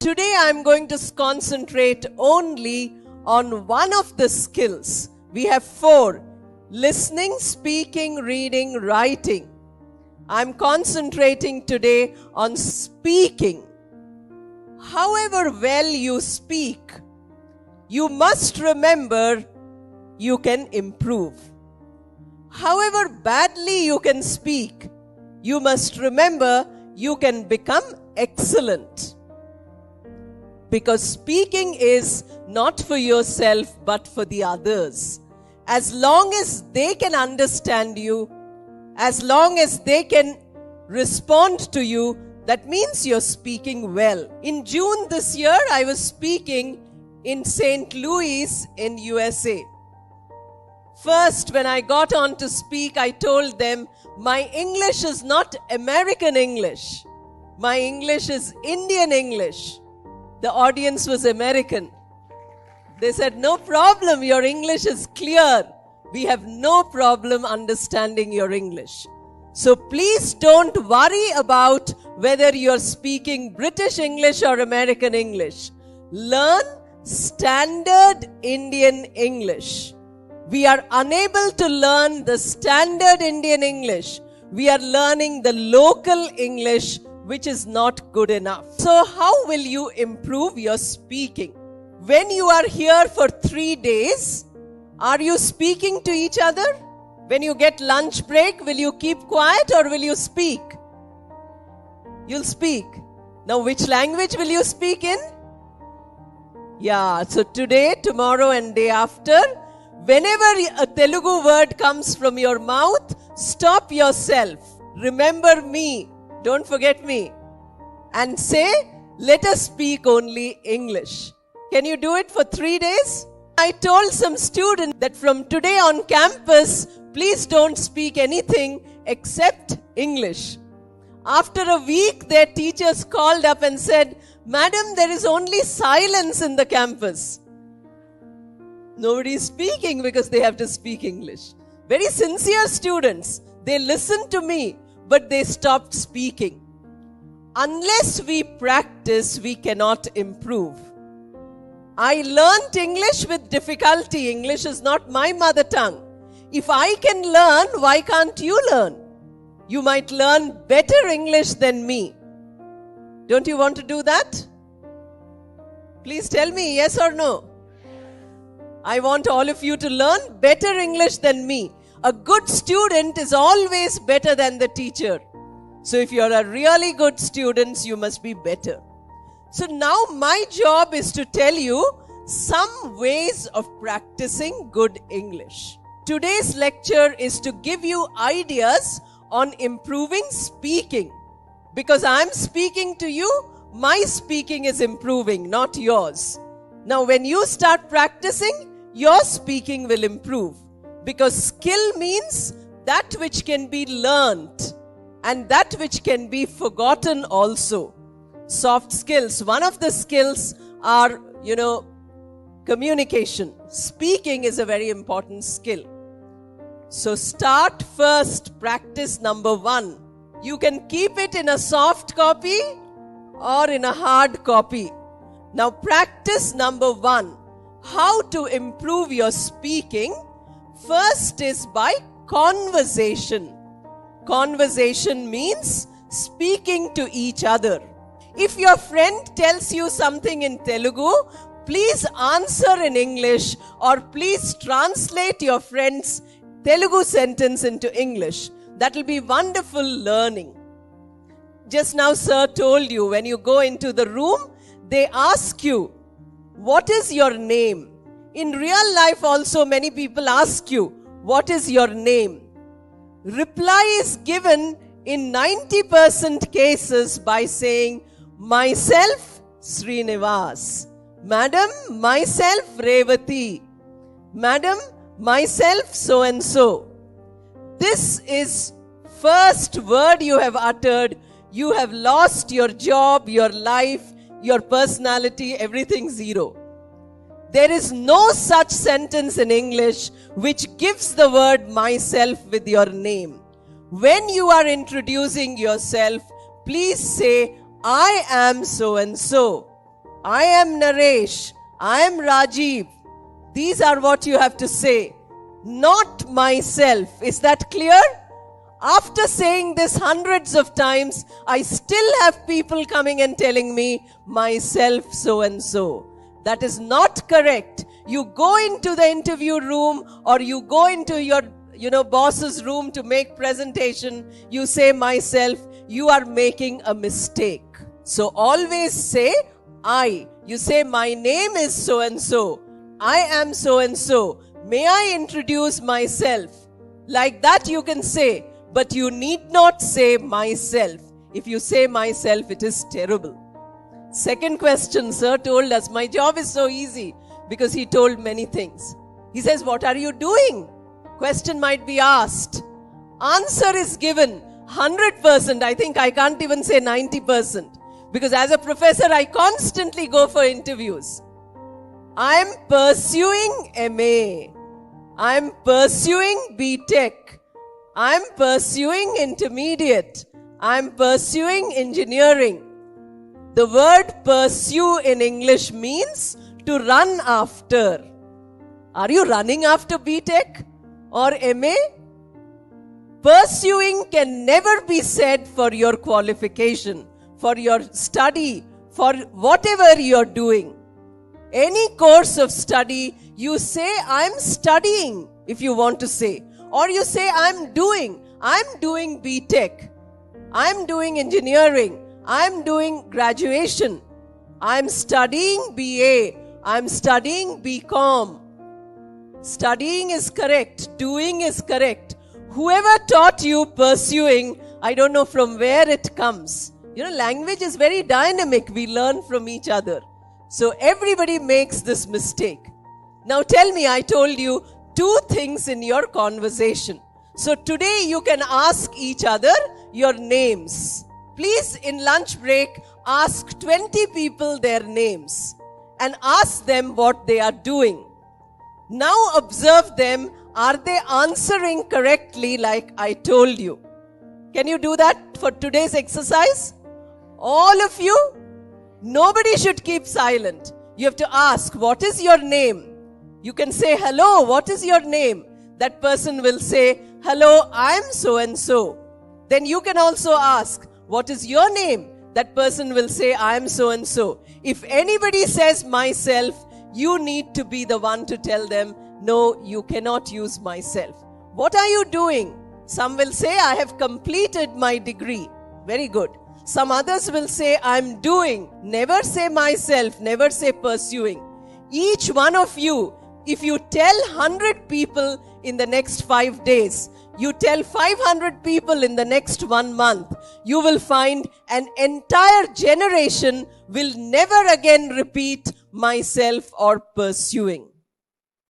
Today I'm going to concentrate only on one of the skills. We have 4: listening, speaking, reading, writing. I'm concentrating today on speaking. However well you speak, you must remember you can improve. However badly you can speak, you must remember you can become excellent. Because speaking is not for yourself but for the others. As long as they can understand you, as long as they can respond to you, that means you're speaking well. In June this year, I was speaking in St. Louis in USA. First, when I got on to speak, I told them, my English is not American English. My English is Indian English. The audience was American. They said, no problem, your English is clear. We have no problem understanding your English. So please don't worry about whether you're speaking British English or American English. Learn standard Indian English. We are unable to learn the standard Indian English. We are learning the local English, which is not good enough. So how will you improve your speaking? When you are here for 3 days, are you speaking to each other? When you get lunch break, will you keep quiet or will you speak? You'll speak. Now, which language will you speak in? Yeah, so today, tomorrow and day after, whenever a Telugu word comes from your mouth, stop yourself. Remember me. Don't forget me. And say, let us speak only English. Can you do it for 3 days? I told some students that from today on campus, please don't speak anything except English. After a week, their teachers called up and said, Madam, there is only silence in the campus. Nobody is speaking because they have to speak English. Very sincere students. They listened to me, but they stopped speaking. Unless we practice, we cannot improve. I learned English with difficulty. English is not my mother tongue. If I can learn, why can't you learn? You might learn better English than me. Don't you want to do that? Please tell me yes or no. I want all of you to learn better English than me. A good student is always better than the teacher. So if you're a really good student, you must be better. So now my job is to tell you some ways of practicing good English. Today's lecture is to give you ideas on improving speaking. Because I'm speaking to you, my speaking is improving, not yours. Now when you start practicing, your speaking will improve. Because skill means that which can be learnt and that which can be forgotten also. Soft skills. One of the skills are, communication. Speaking is a very important skill. So start first, practice number 1. You can keep it in a soft copy or in a hard copy. Now practice number 1. How to improve your speaking? First is by conversation. Conversation means speaking to each other. If your friend tells you something in Telugu, please answer in English or please translate your friend's Telugu sentence into English. That will be wonderful learning. Just now, sir told you, when you go into the room, they ask you, what is your name? In real life also, many people ask you, what is your name? Reply is given in 90% cases by saying, myself, Srinivas. Madam, myself, Revati. Madam, myself, so and so. This is first word you have uttered. You have lost your job, your life, your personality, everything zero. There is no such sentence in English which gives the word myself with your name. When you are introducing yourself, please say, I am so and so. I am Naresh. I am Rajiv. These are what you have to say. Not myself. Is that clear? After saying this hundreds of times, I still have people coming and telling me, myself so and so. That is not correct. You go into the interview room or you go into your boss's room to make presentation, you say myself, you are making a mistake. So always say I. You say my name is so and so. I am so and so. May I introduce myself? Like that you can say, but you need not say myself. If you say myself, it is terrible. Second question, sir told us, my job is so easy because he told many things. He says, what are you doing? Question might be asked. Answer is given 100%. I think I can't even say 90%. Because as a professor, I constantly go for interviews. I'm pursuing MA. I'm pursuing BTech. I'm pursuing intermediate. I'm pursuing engineering. The word pursue in English means to run after. Are you running after BTech or MA? Pursuing can never be said for your qualification, for your study, for whatever you're doing. Any course of study, you say, I'm studying, if you want to say. Or you say, I'm doing BTech. I'm doing engineering. I'm doing graduation. I'm studying BA. I'm studying BCom. Studying is correct. Doing is correct. Whoever taught you pursuing, I don't know from where it comes. Language is very dynamic. We learn from each other. So everybody makes this mistake. Now tell me, I told you 2 things in your conversation. So today you can ask each other your names. Please, in lunch break, ask 20 people their names and ask them what they are doing. Now observe them. Are they answering correctly like I told you? Can you do that for today's exercise? All of you? Nobody should keep silent. You have to ask, what is your name? You can say, hello, what is your name? That person will say, hello, I'm so and so. Then you can also ask, what is your name? That person will say, I'm so and so. If anybody says myself, you need to be the one to tell them, no, you cannot use myself. What are you doing? Some will say, I have completed my degree. Very good. Some others will say, I'm doing. Never say myself, never say pursuing. Each one of you, if you tell 100 people in the next 5 days, you tell 500 people in the next 1 month, you will find an entire generation will never again repeat myself or pursuing.